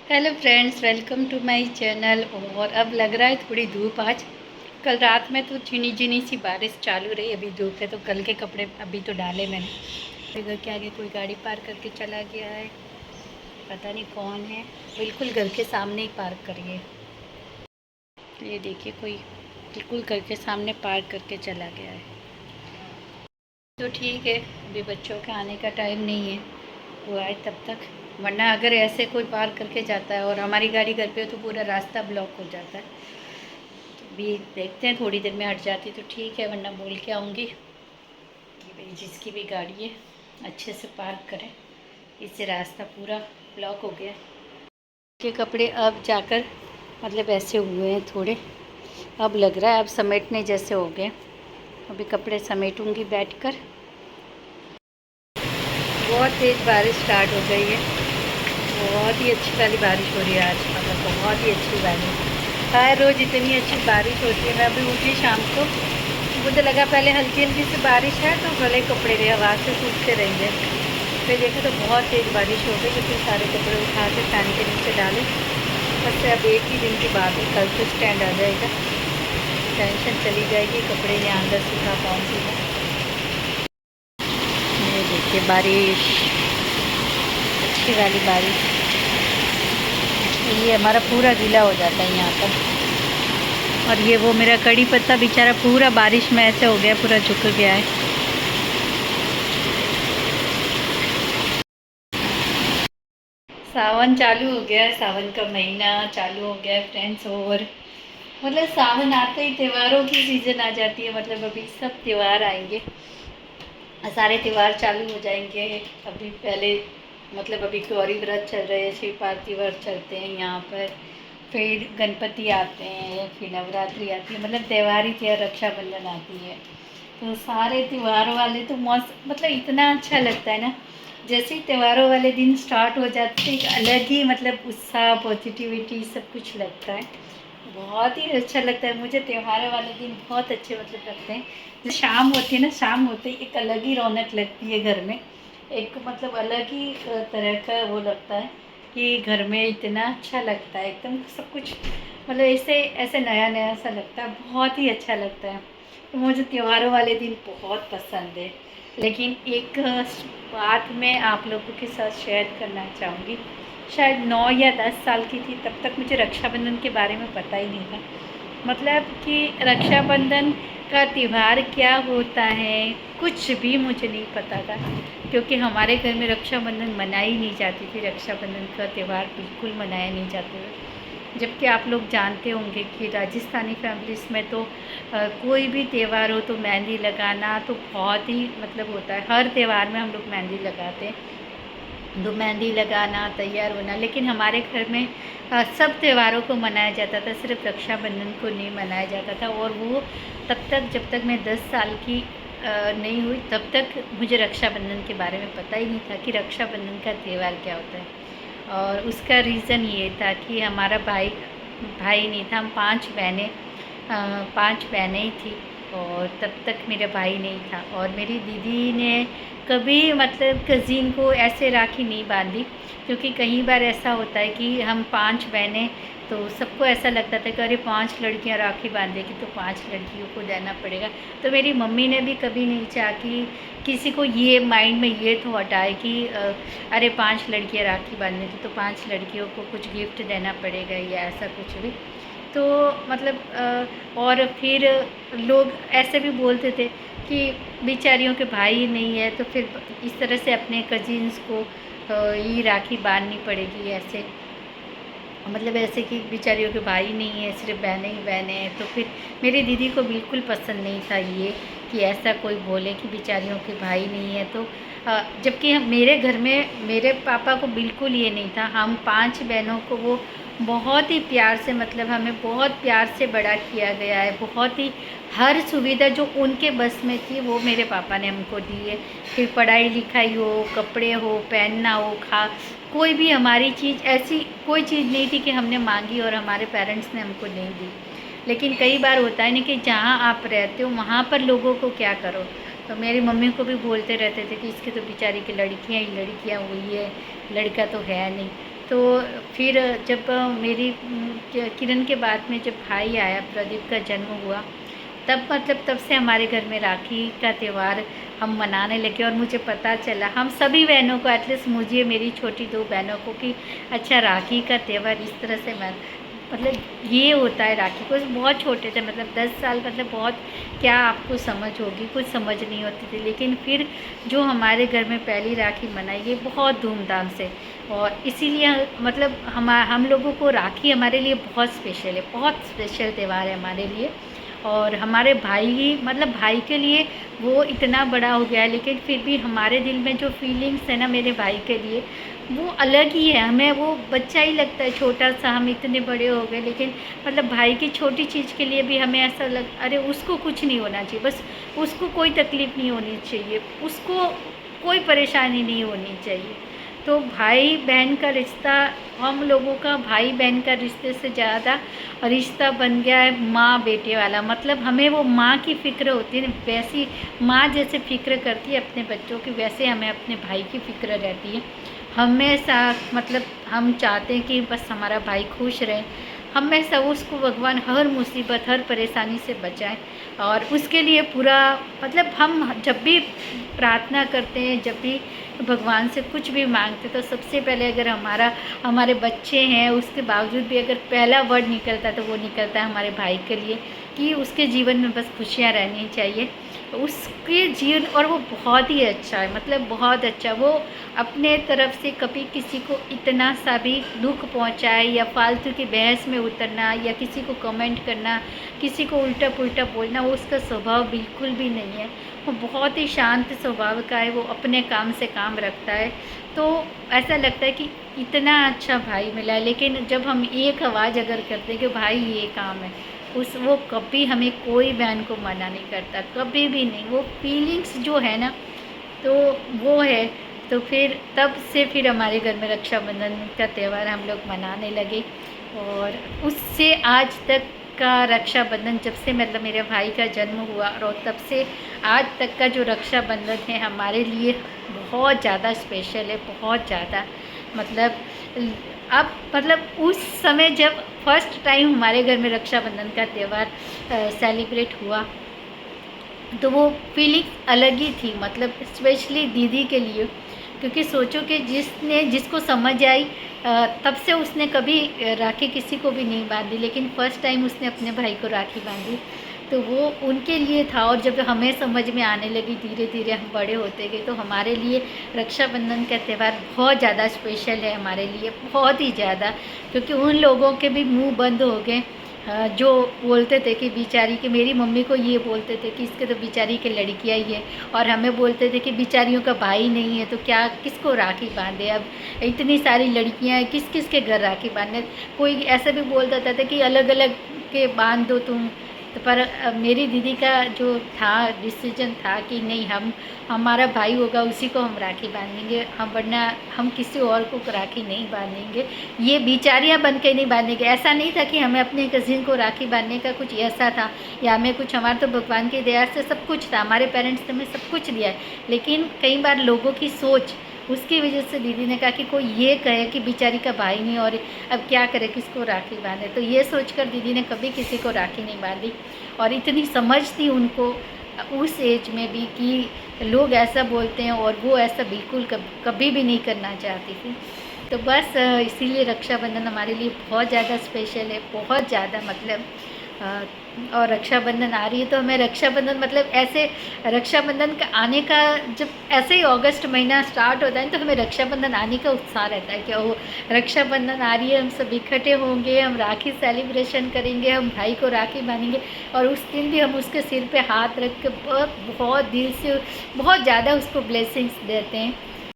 Hello friends, welcome to my channel. और अब लग रहा है थोड़ी धूप आज। कल रात में तो झिनी झिनी सी बारिश चालू रही, अभी धूप है तो कल के कपड़े अभी तो डाले मैंने। घर के आगे कोई गाड़ी पार्क करके चला गया है, पता नहीं कौन है। बिल्कुल घर के सामने ही पार्क करिए। ये देखिए, कोई बिल्कुल घर के सामने पार्क करके चला गया है। तो ठीक है, अभी बच्चों के आने का टाइम नहीं है, वो आए तब तक। वरना अगर ऐसे कोई पार्क करके जाता है और हमारी गाड़ी घर पे हो तो पूरा रास्ता ब्लॉक हो जाता है। तो अभी देखते हैं, थोड़ी देर में हट जाती तो ठीक है, वरना बोल के आऊँगी कि भाई जिसकी भी गाड़ी है अच्छे से पार्क करें, इससे रास्ता पूरा ब्लॉक हो गया है। के कपड़े अब जाकर मतलब ऐसे हुए हैं थोड़े, अब लग रहा है अब समेटने जैसे हो गए। अभी कपड़े समेटूंगी बैठकर। बहुत तेज़ बारिश स्टार्ट हो गई है, बहुत ही अच्छी वाली बारिश हो रही है आज, मतलब बहुत ही अच्छी बारिश। हर रोज़ इतनी अच्छी बारिश होती है। मैं अभी उठी शाम को, मुझे लगा पहले हल्की हल्की सी बारिश है तो भले कपड़े रहे हवा से सूखते रहेंगे। फिर देखा तो बहुत तेज़ बारिश हो गई, तो फिर सारे कपड़े उठा के फैन के नीचे डाले। बस अब एक ही दिन की बात है, कल तो स्टैंड आ जाएगा, टेंशन चली जाएगी, कपड़े यहाँ अंदर सुखा पाऊँगी मैं। ये देखिए बारिश, अच्छी वाली बारिश। ये हमारा पूरा गीला हो जाता है यहाँ पर। और ये वो मेरा कड़ी पत्ता बेचारा पूरा बारिश में ऐसे हो गया, पूरा झुक गया है। सावन चालू हो गया है, सावन का महीना चालू हो गया है फ्रेंड्स। और मतलब सावन आते ही त्योहारों की सीज़न आ जाती है, मतलब अभी सब त्यौहार आएंगे, सारे त्यौहार चालू हो जाएंगे। अभी पहले मतलब अभी गौरी व्रत चल रहे हैं, शिव पार्वती व्रत चलते हैं यहाँ पर, फिर गणपति आते हैं, फिर नवरात्रि आती है, मतलब त्यौहार ही त्यौहार, रक्षाबंधन आती है। तो सारे त्यौहारों वाले तो मतलब इतना अच्छा लगता है ना। जैसे ही त्योहारों वाले दिन स्टार्ट हो जाते हैं, एक अलग ही मतलब उत्साह, पॉजिटिविटी सब कुछ लगता है। बहुत ही अच्छा लगता है मुझे, त्योहारों वाले दिन बहुत अच्छे मतलब लगते हैं। जो शाम होती है ना, शाम होते ही एक अलग ही रौनक लगती है घर में, एक मतलब अलग ही तरह का वो लगता है कि घर में इतना अच्छा लगता है, एकदम सब कुछ मतलब ऐसे ऐसे नया नया सा लगता है, बहुत ही अच्छा लगता है। तो मुझे त्योहारों वाले दिन बहुत पसंद है। लेकिन एक बात मैं आप लोगों के साथ शेयर करना चाहूँगी। शायद 9 या 10 साल की थी तब तक मुझे रक्षाबंधन के बारे में पता ही नहीं था, मतलब कि रक्षाबंधन का त्यौहार क्या होता है कुछ भी मुझे नहीं पता था। क्योंकि हमारे घर में रक्षाबंधन मनाई नहीं जाती थी, रक्षाबंधन का त्यौहार बिल्कुल मनाया नहीं जाता था। जबकि आप लोग जानते होंगे कि राजस्थानी फैमिलीज़ में तो कोई भी त्यौहार हो तो मेहंदी लगाना तो बहुत ही मतलब होता है। हर त्यौहार में हम लोग मेहंदी लगाते हैं, तो मेहंदी लगाना, तैयार होना। लेकिन हमारे घर में सब त्योहारों को मनाया जाता था, सिर्फ रक्षाबंधन को नहीं मनाया जाता था। और वो तब तक, जब तक मैं 10 साल की नहीं हुई तब तक मुझे रक्षाबंधन के बारे में पता ही नहीं था कि रक्षाबंधन का त्यौहार क्या होता है। और उसका रीज़न ये था कि हमारा भाई भाई नहीं था, हम 5 बहनें, 5 बहनें ही थी। और तब तक मेरा भाई नहीं था, और मेरी दीदी ने कभी मतलब कज़िन को ऐसे राखी नहीं बांधी। क्योंकि कई बार ऐसा होता है कि हम 5 बहनें, तो सबको ऐसा लगता था कि अरे 5 लड़कियां राखी बांधेगी तो 5 लड़कियों को देना पड़ेगा। तो मेरी मम्मी ने भी कभी नहीं चाहा कि किसी को ये माइंड में ये थॉट आए कि अरे 5 लड़कियां राखी बांधेगी तो 5 लड़कियों को कुछ गिफ्ट देना पड़ेगा या ऐसा कुछ भी। तो मतलब और फिर लोग ऐसे भी बोलते थे कि बेचारियों के भाई नहीं है तो फिर इस तरह से अपने कजिन्स को ही राखी बांधनी पड़ेगी, ऐसे मतलब ऐसे कि बेचारियों के भाई नहीं है, सिर्फ बहनें ही बहनें हैं। तो फिर मेरी दीदी को बिल्कुल पसंद नहीं था ये कि ऐसा कोई बोले कि बेचारियों के भाई नहीं है। तो जबकि मेरे घर में मेरे पापा को बिल्कुल ये नहीं था। हम 5 बहनों को वो बहुत ही प्यार से, मतलब हमें बहुत प्यार से बड़ा किया गया है। बहुत ही हर सुविधा जो उनके बस में थी वो मेरे पापा ने हमको दी है। फिर पढ़ाई लिखाई हो, कपड़े हो, पहनना हो, कोई भी हमारी चीज़, ऐसी कोई चीज़ नहीं थी कि हमने मांगी और हमारे पेरेंट्स ने हमको नहीं दी। लेकिन कई बार होता है ना कि जहाँ आप रहते हो वहाँ पर लोगों को क्या करो। तो मेरी मम्मी को भी बोलते रहते थे कि इसकी तो बेचारी की लड़कियाँ ही लड़कियाँ हुई है, लड़का तो है नहीं। तो फिर जब मेरी किरण के बाद में जब भाई आया, प्रदीप का जन्म हुआ, तब मतलब तब से हमारे घर में राखी का त्यौहार हम मनाने लगे। और मुझे पता चला, हम सभी बहनों को, एटलीस्ट मुझे, मेरी छोटी 2 बहनों को, कि अच्छा राखी का त्यौहार इस तरह से मतलब ये होता है। राखी को बहुत छोटे थे, मतलब 10 साल, मतलब बहुत, क्या आपको समझ होगी, कुछ समझ नहीं होती थी। लेकिन फिर जो हमारे घर में पहली राखी मनाई गई बहुत धूमधाम से, और इसीलिए मतलब हम लोगों को राखी हमारे लिए बहुत स्पेशल है, बहुत स्पेशल त्यौहार है हमारे लिए। और हमारे भाई, मतलब भाई के लिए वो इतना बड़ा हो गया है, लेकिन फिर भी हमारे दिल में जो फीलिंग्स है ना मेरे भाई के लिए, वो अलग ही है। हमें वो बच्चा ही लगता है, छोटा सा, हम इतने बड़े हो गए, लेकिन मतलब भाई की छोटी चीज़ के लिए भी हमें ऐसा अरे उसको कुछ नहीं होना चाहिए, बस उसको कोई तकलीफ़ नहीं होनी चाहिए, उसको कोई परेशानी नहीं होनी चाहिए। तो भाई बहन का रिश्ता, हम लोगों का भाई बहन का रिश्ते से ज़्यादा रिश्ता बन गया है माँ बेटे वाला। मतलब हमें वो माँ की फ़िक्र होती है ना, वैसी माँ जैसे फ़िक्र करती है अपने बच्चों की, वैसे हमें अपने भाई की फ़िक्र रहती है हमेशा। मतलब हम चाहते हैं कि बस हमारा भाई खुश रहे, हमेशा उसको भगवान हर मुसीबत, हर परेशानी से बचाए। और उसके लिए पूरा, मतलब हम जब भी प्रार्थना करते हैं, जब भी भगवान से कुछ भी मांगते, तो सबसे पहले अगर हमारे बच्चे हैं, उसके बावजूद भी अगर पहला वर्ड निकलता है तो वो निकलता है हमारे भाई के लिए, कि उसके जीवन में बस खुशियाँ रहनी चाहिए उसके जीवन। और वो बहुत ही अच्छा है, मतलब बहुत अच्छा। वो अपने तरफ से कभी किसी को इतना सा भी दुख पहुंचाए, या फालतू की बहस में उतरना, या किसी को कमेंट करना, किसी को उल्टा पुल्टा बोलना, वो उसका स्वभाव बिल्कुल भी नहीं है। वो बहुत ही शांत स्वभाव का है, वो अपने काम से काम रखता है। तो ऐसा लगता है कि इतना अच्छा भाई मिला है। लेकिन जब हम एक आवाज़ अगर करते हैं कि भाई ये काम है, वो कभी हमें कोई बहन को मना नहीं करता, कभी भी नहीं। वो फीलिंग्स जो है ना, तो वो है। तो फिर तब से फिर हमारे घर में रक्षाबंधन का त्यौहार हम लोग मनाने लगे। और उससे आज तक का रक्षाबंधन, जब से मतलब मेरे भाई का जन्म हुआ, और तब से आज तक का जो रक्षाबंधन है हमारे लिए बहुत ज़्यादा स्पेशल है, बहुत ज़्यादा। मतलब अब मतलब उस समय जब फर्स्ट टाइम हमारे घर में रक्षाबंधन का त्यौहार सेलिब्रेट हुआ, तो वो फीलिंग अलग ही थी। मतलब स्पेशली दीदी के लिए, क्योंकि सोचो कि जिसको समझ आई तब से उसने कभी राखी किसी को भी नहीं बांधी, लेकिन फ़र्स्ट टाइम उसने अपने भाई को राखी बांधी, तो वो उनके लिए था। और जब हमें समझ में आने लगी, धीरे धीरे हम बड़े होते गए, तो हमारे लिए रक्षाबंधन का त्यौहार बहुत ज़्यादा स्पेशल है हमारे लिए, बहुत ही ज़्यादा। क्योंकि उन लोगों के भी मुंह बंद हो गए जो बोलते थे कि बेचारी, कि मेरी मम्मी को ये बोलते थे कि इसके तो बेचारी के लड़कियाँ ही है, और हमें बोलते थे कि बेचारियों का भाई नहीं है, तो क्या किसको राखी बांधे, अब इतनी सारी लड़कियाँ हैं, किस किस के घर राखी बांधे। कोई ऐसा भी बोल देता था कि अलग अलग के बांध दो तुम। तो पर मेरी दीदी का जो था डिसीजन था कि नहीं, हमारा भाई होगा उसी को हम राखी बांधेंगे, हम, वरना हम किसी और को राखी नहीं बांधेंगे, ये बेचारियाँ बन के नहीं बांधेंगे। ऐसा नहीं था कि हमें अपने कज़िन को राखी बांधने का कुछ ऐसा था, या हमें कुछ, हमारा तो भगवान की दया से सब कुछ था, हमारे पेरेंट्स ने हमें सब कुछ दिया है। लेकिन कई बार लोगों की सोच, उसकी वजह से दीदी ने कहा कि कोई ये कहे कि बेचारी का भाई नहीं, और अब क्या करे, किसको राखी बांधे। तो ये सोचकर दीदी ने कभी किसी को राखी नहीं बांधी। और इतनी समझ थी उनको उस एज में भी कि लोग ऐसा बोलते हैं, और वो ऐसा बिल्कुल कभी भी नहीं करना चाहती थी। तो बस इसीलिए रक्षाबंधन हमारे लिए बहुत ज़्यादा स्पेशल है, बहुत ज़्यादा। मतलब और रक्षाबंधन आ रही है, तो हमें रक्षाबंधन, मतलब ऐसे रक्षाबंधन का आने का, जब ऐसे ही अगस्त महीना स्टार्ट होता है, तो हमें रक्षाबंधन आने का उत्साह रहता है कि ओह रक्षाबंधन आ रही है, हम सब इकट्ठे होंगे, हम राखी सेलिब्रेशन करेंगे, हम भाई को राखी बांधेंगे। और उस दिन भी हम उसके सिर पे हाथ रख के बहुत बहुत दिल से, बहुत ज़्यादा उसको ब्लेसिंग्स देते हैं।